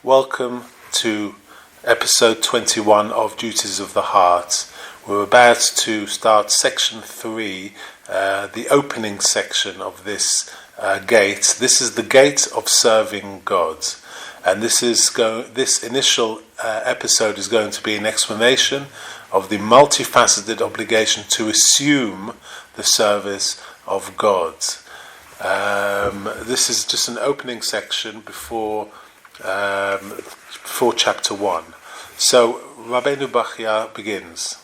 Welcome to episode 21 of Duties of the Heart. We're about to start section 3, the opening section of this gate. This is the gate of serving God. And this initial episode is going to be an explanation of the multifaceted obligation to assume the service of God. This is just an opening section before chapter 1. So Rabbi Bachya begins.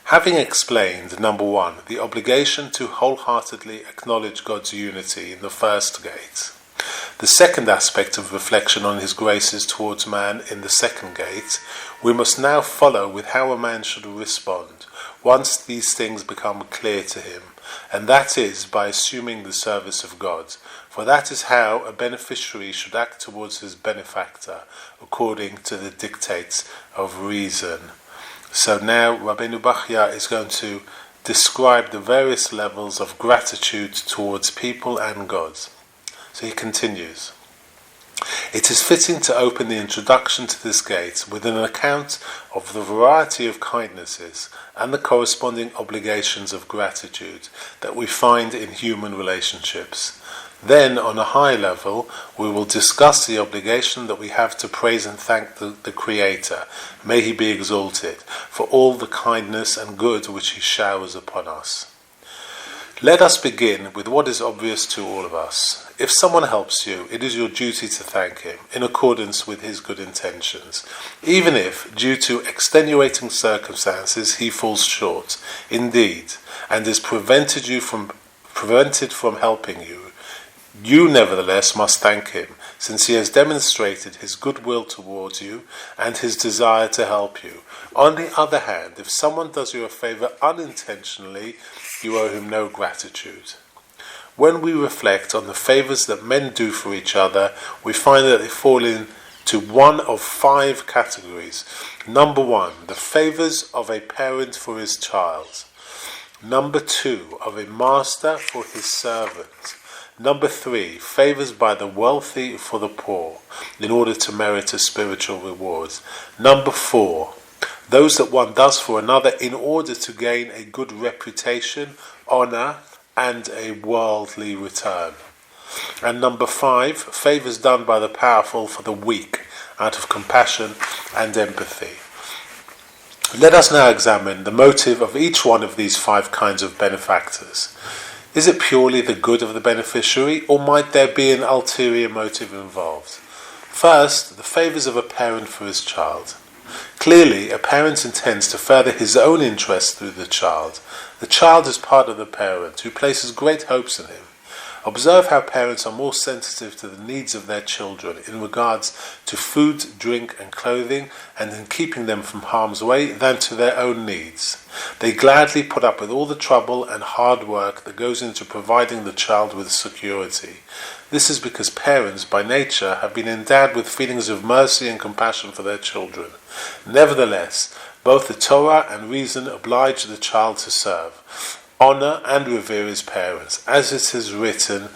Having explained, number 1, the obligation to wholeheartedly acknowledge God's unity in the first gate, the second aspect of reflection on His graces towards man in the second gate, we must now follow with how a man should respond once these things become clear to him, and that is by assuming the service of God, for that is how a beneficiary should act towards his benefactor, according to the dictates of reason. So now Rabbi Bachya is going to describe the various levels of gratitude towards people and God. So he continues. It is fitting to open the introduction to this gate with an account of the variety of kindnesses and the corresponding obligations of gratitude that we find in human relationships. Then, on a high level, we will discuss the obligation that we have to praise and thank the Creator, may He be exalted, for all the kindness and good which He showers upon us. Let us begin with what is obvious to all of us. If someone helps you, it is your duty to thank him, in accordance with his good intentions, even if, due to extenuating circumstances, he falls short, indeed, and is prevented from helping you. You nevertheless must thank him, since he has demonstrated his goodwill towards you and his desire to help you. On the other hand, if someone does you a favor unintentionally, you owe him no gratitude. When we reflect on the favors that men do for each other, we find that they fall into one of 5 categories. Number 1, the favors of a parent for his child. Number 2, of a master for his servant. Number 3, favors by the wealthy for the poor, in order to merit a spiritual reward. Number 4, those that one does for another in order to gain a good reputation, honor, and a worldly return. And number 5, favors done by the powerful for the weak, out of compassion and empathy. Let us now examine the motive of each one of these 5 kinds of benefactors. Is it purely the good of the beneficiary, or might there be an ulterior motive involved? First, the favors of a parent for his child. Clearly, a parent intends to further his own interests through the child. The child is part of the parent, who places great hopes in him. Observe how parents are more sensitive to the needs of their children in regards to food, drink and clothing, and in keeping them from harm's way, than to their own needs. They gladly put up with all the trouble and hard work that goes into providing the child with security. This is because parents, by nature, have been endowed with feelings of mercy and compassion for their children. Nevertheless, both the Torah and reason oblige the child to serve, honor and revere his parents, as it is written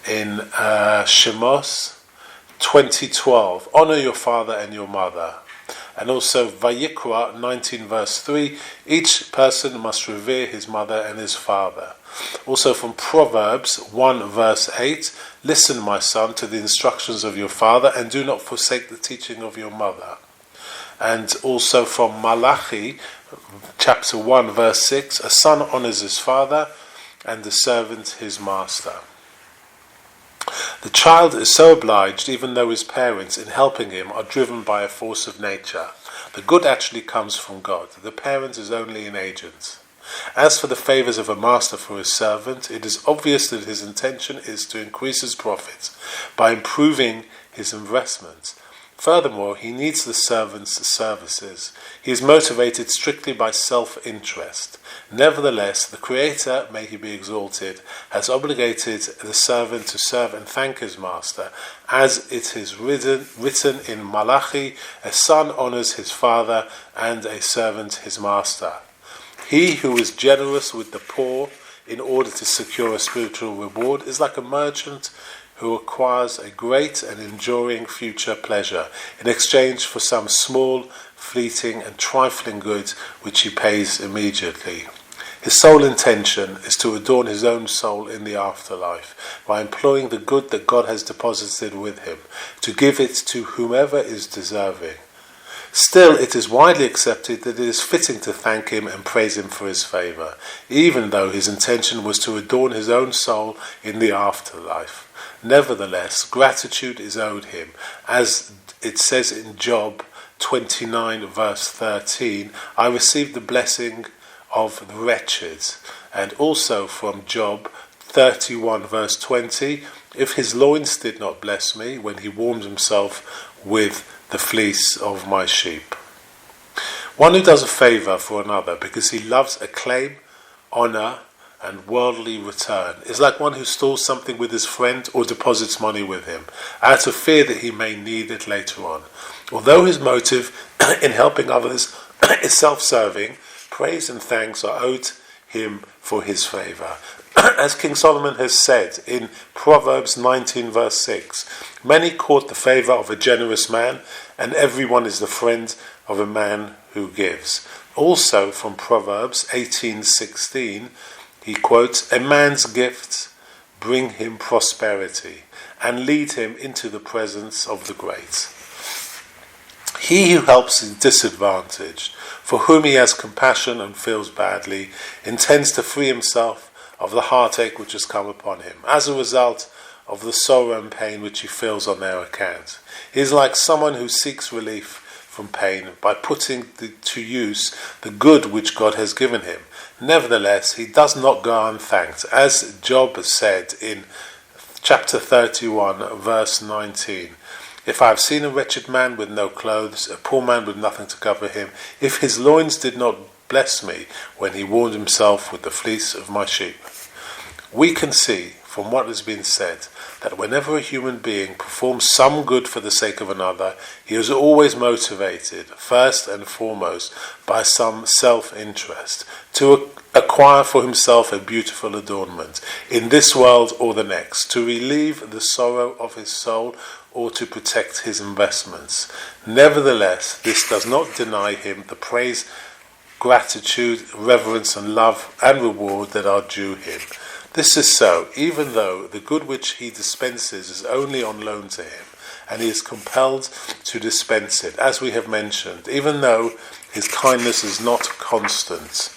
in Shemos 20:12, honor your father and your mother. And also Vayikra 19 verse 3, each person must revere his mother and his father. Also from Proverbs 1 verse 8, listen, my son, to the instructions of your father, and do not forsake the teaching of your mother. And also from Malachi chapter 1 verse 6, a son honors his father and the servant his master. The child is so obliged, even though his parents, in helping him, are driven by a force of nature. The good actually comes from God. The parent is only an agent. As for the favors of a master for his servant, it is obvious that his intention is to increase his profits by improving his investments. Furthermore, he needs the servant's services. He is motivated strictly by self-interest. Nevertheless, the Creator, may He be exalted, has obligated the servant to serve and thank his master, as it is written in Malachi, a son honors his father and a servant his master. He who is generous with the poor in order to secure a spiritual reward is like a merchant who acquires a great and enduring future pleasure in exchange for some small, fleeting and trifling good which he pays immediately. His sole intention is to adorn his own soul in the afterlife by employing the good that God has deposited with him, to give it to whomever is deserving. Still, it is widely accepted that it is fitting to thank him and praise him for his favour, even though his intention was to adorn his own soul in the afterlife. Nevertheless, gratitude is owed him, as it says in Job 29 verse 13, I received the blessing of the wretched, and also from Job 31 verse 20, if his loins did not bless me when he warmed himself with the fleece of my sheep. One who does a favour for another because he loves acclaim, honour and worldly return is like one who stores something with his friend or deposits money with him out of fear that he may need it later on. Although his motive in helping others is self-serving, praise and thanks are owed him for his favour. As King Solomon has said in Proverbs 19 verse 6, many court the favour of a generous man, and everyone is the friend of a man who gives. Also from Proverbs 18:16, he quotes, a man's gifts bring him prosperity and lead him into the presence of the great. He who helps the disadvantaged, for whom he has compassion and feels badly, intends to free himself of the heartache which has come upon him, as a result of the sorrow and pain which he feels on their account. He is like someone who seeks relief from pain by putting to use the good which God has given him. Nevertheless, he does not go unthanked, as Job said in chapter 31, verse 19. If I have seen a wretched man with no clothes, a poor man with nothing to cover him, if his loins did not bless me when he warmed himself with the fleece of my sheep. We can see from what has been said that whenever a human being performs some good for the sake of another, he is always motivated, first and foremost, by some self-interest, to acquire for himself a beautiful adornment, in this world or the next, to relieve the sorrow of his soul, or to protect his investments. Nevertheless, this does not deny him the praise, gratitude, reverence and love and reward that are due him. This is so, even though the good which he dispenses is only on loan to him, and he is compelled to dispense it, as we have mentioned, even though his kindness is not constant,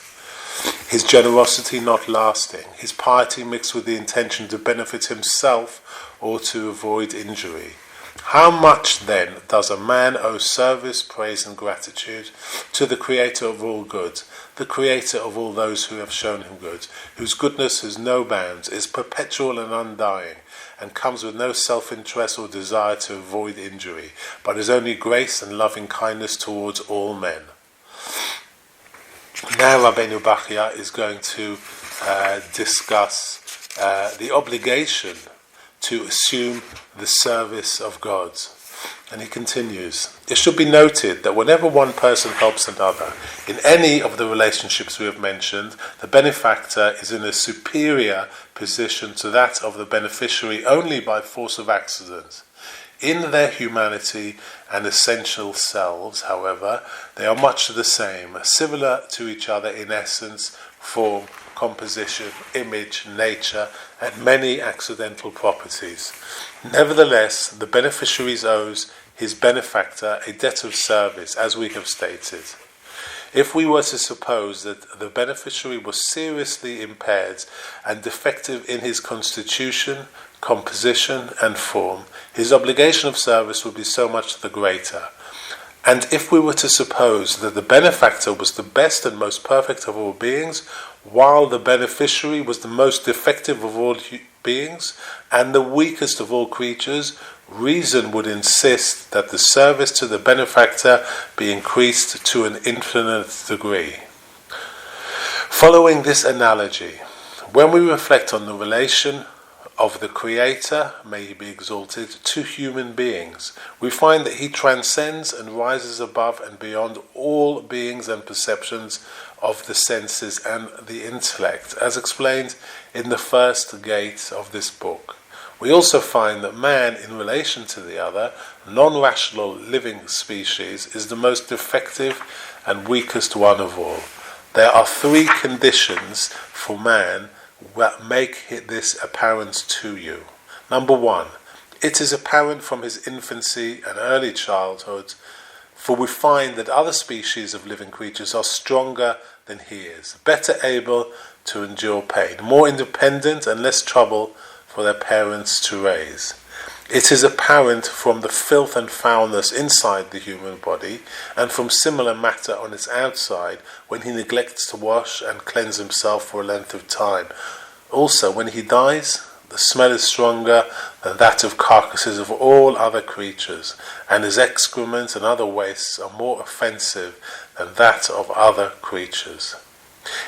his generosity not lasting, his piety mixed with the intention to benefit himself or to avoid injury. How much then does a man owe service, praise and gratitude to the Creator of all good, the Creator of all those who have shown him good, whose goodness has no bounds, is perpetual and undying, and comes with no self-interest or desire to avoid injury, but is only grace and loving kindness towards all men. Now Rabbi Bachya is going to discuss the obligation to assume the service of God. And he continues, it should be noted that whenever one person helps another, in any of the relationships we have mentioned, the benefactor is in a superior position to that of the beneficiary only by force of accident. In their humanity and essential selves, however, they are much the same, similar to each other in essence, form, composition, image, nature, and many accidental properties. Nevertheless, the beneficiary owes his benefactor a debt of service, as we have stated. If we were to suppose that the beneficiary was seriously impaired and defective in his constitution, composition, and form, his obligation of service would be so much the greater. And if we were to suppose that the benefactor was the best and most perfect of all beings, while the beneficiary was the most defective of all beings and the weakest of all creatures, reason would insist that the service to the benefactor be increased to an infinite degree. Following this analogy, when we reflect on the relation of the Creator, may he be exalted, to human beings, we find that he transcends and rises above and beyond all beings and perceptions of the senses and the intellect, as explained in the first gate of this book. We also find that man, in relation to the other, non-rational living species, is the most defective and weakest one of all. There are three conditions for man that make this apparent to you. Number one, it is apparent from his infancy and early childhood, for we find that other species of living creatures are stronger than he is, better able to endure pain, more independent and less trouble for their parents to raise. It is apparent from the filth and foulness inside the human body, and from similar matter on its outside, when he neglects to wash and cleanse himself for a length of time. Also, when he dies, the smell is stronger than that of carcasses of all other creatures, and his excrement and other wastes are more offensive than that of other creatures.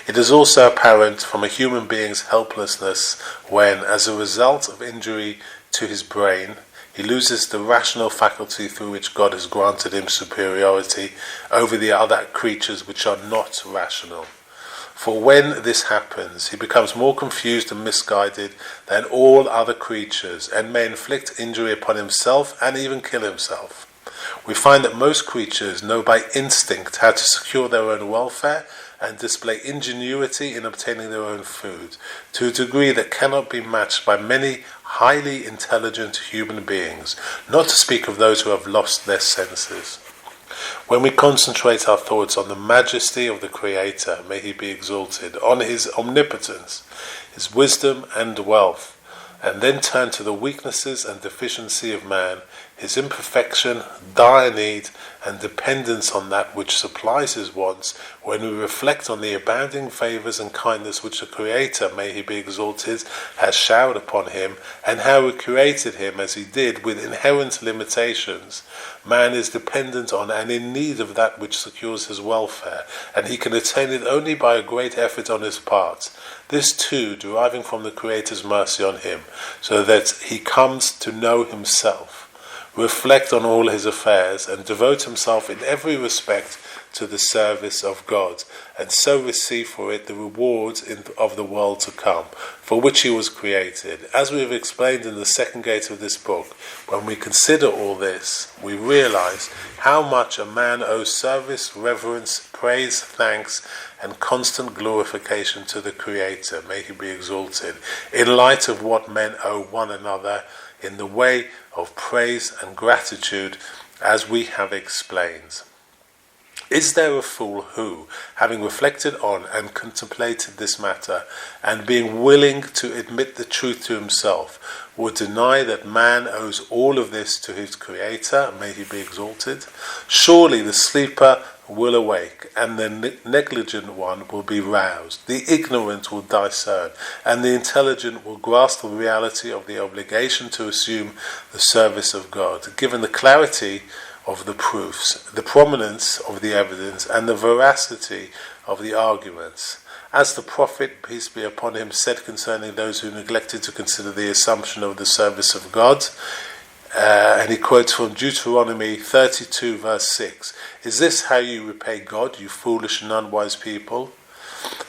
It is also apparent from a human being's helplessness when, as a result of injury to his brain, he loses the rational faculty through which God has granted him superiority over the other creatures which are not rational. For when this happens, he becomes more confused and misguided than all other creatures, and may inflict injury upon himself and even kill himself. We find that most creatures know by instinct how to secure their own welfare and display ingenuity in obtaining their own food, to a degree that cannot be matched by many highly intelligent human beings, not to speak of those who have lost their senses. When we concentrate our thoughts on the majesty of the Creator, may he be exalted, on his omnipotence, his wisdom and wealth, and then turn to the weaknesses and deficiency of man, his imperfection, dire need, and dependence on that which supplies his wants, when we reflect on the abounding favours and kindness which the Creator, may he be exalted, has showered upon him, and how he created him as he did with inherent limitations, man is dependent on and in need of that which secures his welfare, and he can attain it only by a great effort on his part. This too deriving from the Creator's mercy on him, so that he comes to know himself, reflect on all his affairs, and devote himself in every respect to the service of God, and so receive for it the rewards of the world to come, for which he was created. As we have explained in the second gate of this book, when we consider all this, we realize how much a man owes service, reverence, praise, thanks, and constant glorification to the Creator, may he be exalted, in light of what men owe one another in the way of praise and gratitude, as we have explained. Is there a fool who, having reflected on and contemplated this matter, and being willing to admit the truth to himself, would deny that man owes all of this to his Creator, may he be exalted? Surely the sleeper will awake, and the negligent one will be roused. The ignorant will discern, and the intelligent will grasp the reality of the obligation to assume the service of God, given the clarity of the proofs, the prominence of the evidence, and the veracity of the arguments. As the Prophet, peace be upon him, said concerning those who neglected to consider the assumption of the service of God, and he quotes from Deuteronomy 32 verse 6, "Is this how you repay God, you foolish and unwise people?"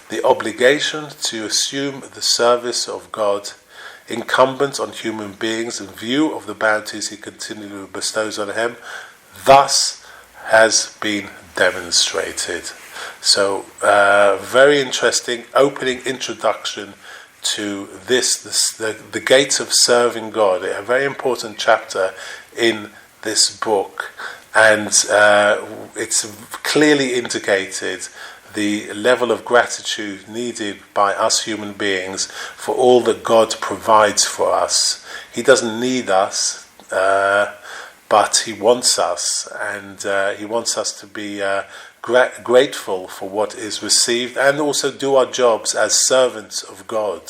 The obligation to assume the service of God, incumbent on human beings in view of the bounties he continually bestows on him, thus has been demonstrated. So, very interesting opening introduction to the gates of serving God, a very important chapter in this book, and it's clearly indicated the level of gratitude needed by us human beings for all that God provides for us. He doesn't need us, but he wants us, and he wants us to be grateful for what is received, and also do our jobs as servants of God.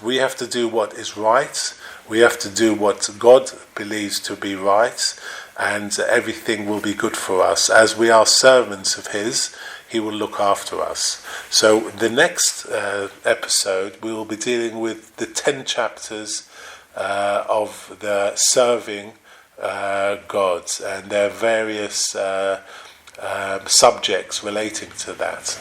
We have to do what is right. We have to do what God believes to be right, and everything will be good for us. As we are servants of His, He will look after us. So the next episode, we will be dealing with the 10 chapters of the serving God, and there are various subjects relating to that.